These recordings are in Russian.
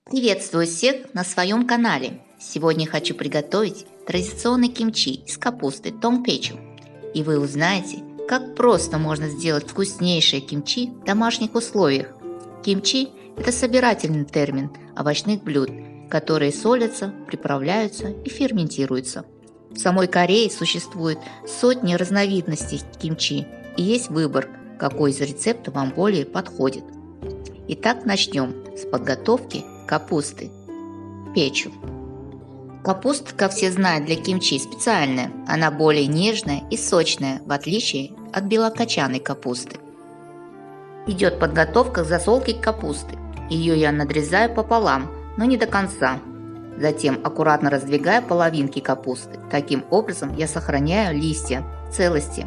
Приветствую всех на своем канале. Сегодня хочу приготовить традиционный кимчи из капусты тонпечу. И вы узнаете, как просто можно сделать вкуснейшее кимчи в домашних условиях. Кимчи – это собирательный термин овощных блюд, которые солятся, приправляются и ферментируются. В самой Корее существует сотни разновидностей кимчи, и есть выбор, какой из рецептов вам более подходит. Итак, начнем с подготовки капусты. Печу. Капуста, как все знают, для кимчи специальная. Она более нежная и сочная, в отличие от белокочанной капусты. Идет подготовка к засолке капусты. Ее я надрезаю пополам, но не до конца. Затем аккуратно раздвигаю половинки капусты. Таким образом я сохраняю листья в целости.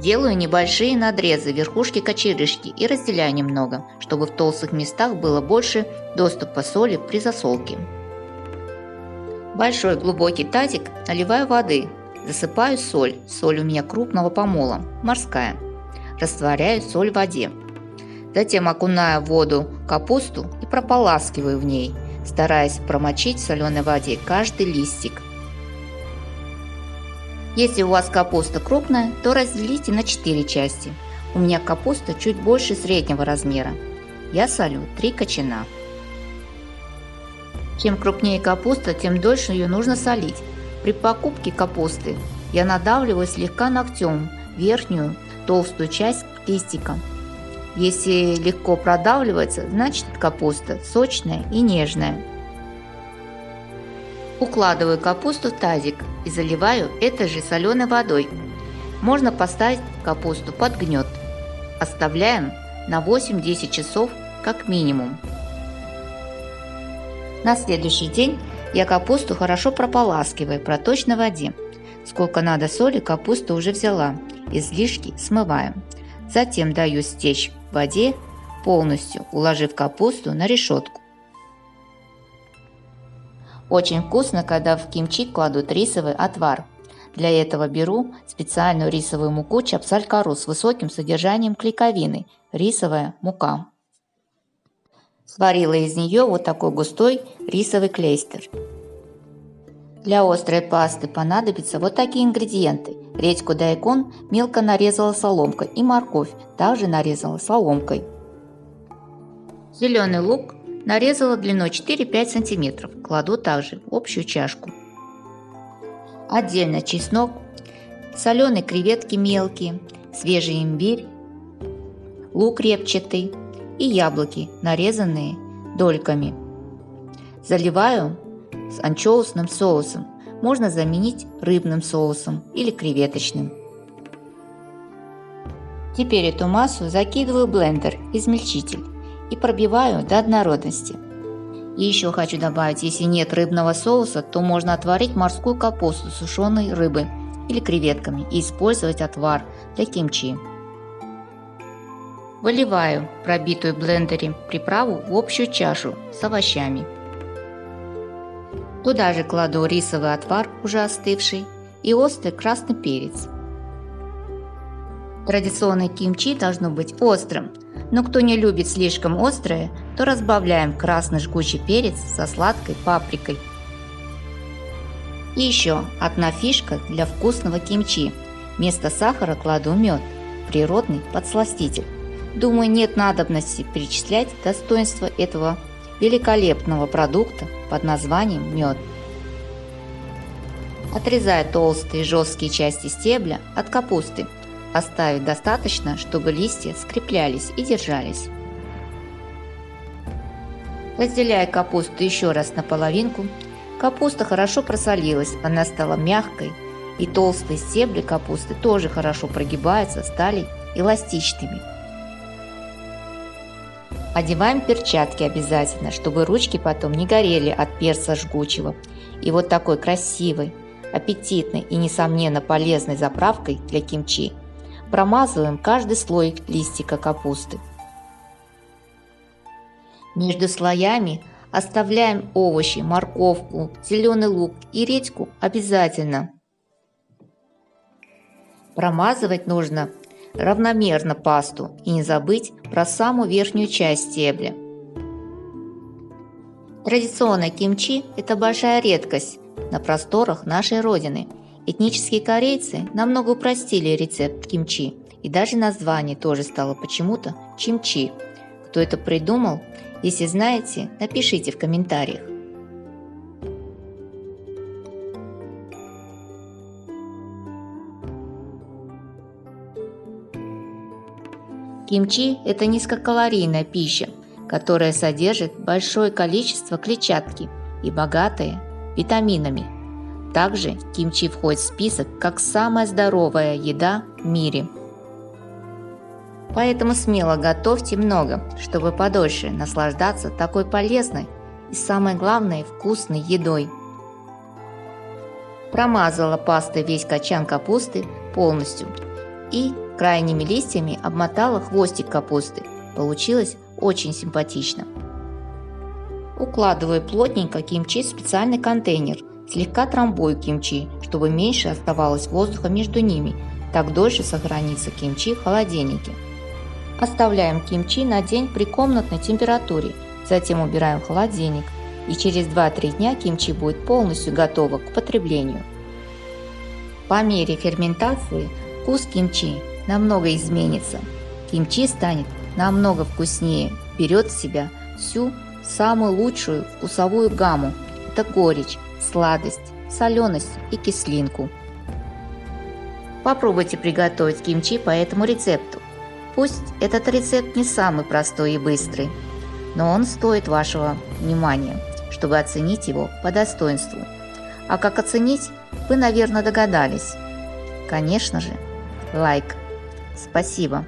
Делаю небольшие надрезы верхушки кочерышки и разделяю немного, чтобы в толстых местах было больше доступа соли при засолке. В большой глубокий тазик наливаю воды, засыпаю соль. Соль у меня крупного помола, морская. Растворяю соль в воде. Затем окунаю в воду капусту и прополаскиваю в ней, стараясь промочить в соленой воде каждый листик. Если у вас капуста крупная, то разделите на 4 части. У меня капуста чуть больше среднего размера. Я солю 3 кочана. Чем крупнее капуста, тем дольше ее нужно солить. При покупке капусты я надавливаю слегка ногтем верхнюю толстую часть листика. Если легко продавливается, значит капуста сочная и нежная. Укладываю капусту в тазик и заливаю этой же соленой водой. Можно поставить капусту под гнет. Оставляем на 8-10 часов как минимум. На следующий день я капусту хорошо прополаскиваю в проточной воде. Сколько надо соли капуста уже взяла, излишки смываю. Затем даю стечь в воде, полностью уложив капусту на решетку. Очень вкусно, когда в кимчи кладут рисовый отвар. Для этого беру специальную рисовую муку чапсаль-кару с высоким содержанием клейковины, рисовая мука. Сварила из нее вот такой густой рисовый клейстер. Для острой пасты понадобятся вот такие ингредиенты. Редьку дайкон мелко нарезала соломкой и морковь также нарезала соломкой. Зеленый лук нарезала длиной 4-5 см, кладу также в общую чашку. Отдельно чеснок, соленые креветки мелкие, свежий имбирь, лук репчатый и яблоки, нарезанные дольками. Заливаю с анчоусным соусом, можно заменить рыбным соусом или креветочным. Теперь эту массу закидываю в блендер, измельчитель, и пробиваю до однородности. И еще хочу добавить, если нет рыбного соуса, то можно отварить морскую капусту с сушеной рыбой или креветками и использовать отвар для кимчи. Выливаю пробитую в блендере приправу в общую чашу с овощами. Туда же кладу рисовый отвар, уже остывший, и острый красный перец. Традиционное кимчи должно быть острым, но кто не любит слишком острое, то разбавляем красный жгучий перец со сладкой паприкой. И еще одна фишка для вкусного кимчи. Вместо сахара кладу мед, природный подсластитель. Думаю, нет надобности перечислять достоинства этого великолепного продукта под названием мед. Отрезаю толстые жесткие части стебля от капусты. Оставить достаточно, чтобы листья скреплялись и держались. Разделяю капусту еще раз на половинку. Капуста хорошо просолилась, она стала мягкой, и толстые стебли капусты тоже хорошо прогибаются, стали эластичными. Одеваем перчатки обязательно, чтобы ручки потом не горели от перца жгучего. И вот такой красивой, аппетитной и несомненно полезной заправкой для кимчи промазываем каждый слой листика капусты. Между слоями оставляем овощи, морковку, зеленый лук и редьку обязательно. Промазывать нужно равномерно пасту и не забыть про самую верхнюю часть стебля. Традиционное кимчи – это большая редкость на просторах нашей родины. Этнические корейцы намного упростили рецепт кимчи, и даже название тоже стало почему-то чимчи. Кто это придумал? Если знаете, напишите в комментариях. Кимчи – это низкокалорийная пища, которая содержит большое количество клетчатки и богатая витаминами. Также кимчи входит в список как самая здоровая еда в мире. Поэтому смело готовьте много, чтобы подольше наслаждаться такой полезной и, самое главное, вкусной едой. Промазала пастой весь качан капусты полностью и крайними листьями обмотала хвостик капусты. Получилось очень симпатично. Укладываю плотненько кимчи в специальный контейнер. Слегка трамбую кимчи, чтобы меньше оставалось воздуха между ними. Так дольше сохранится кимчи в холодильнике. Оставляем кимчи на день при комнатной температуре. Затем убираем в холодильник. И через 2-3 дня кимчи будет полностью готово к потреблению. По мере ферментации вкус кимчи намного изменится. Кимчи станет намного вкуснее, берет в себя всю самую лучшую вкусовую гамму. Это горечь, сладость, соленость и кислинку. Попробуйте приготовить кимчи по этому рецепту. Пусть этот рецепт не самый простой и быстрый, но он стоит вашего внимания, чтобы оценить его по достоинству. А как оценить, вы, наверное, догадались. Конечно же, лайк. Спасибо.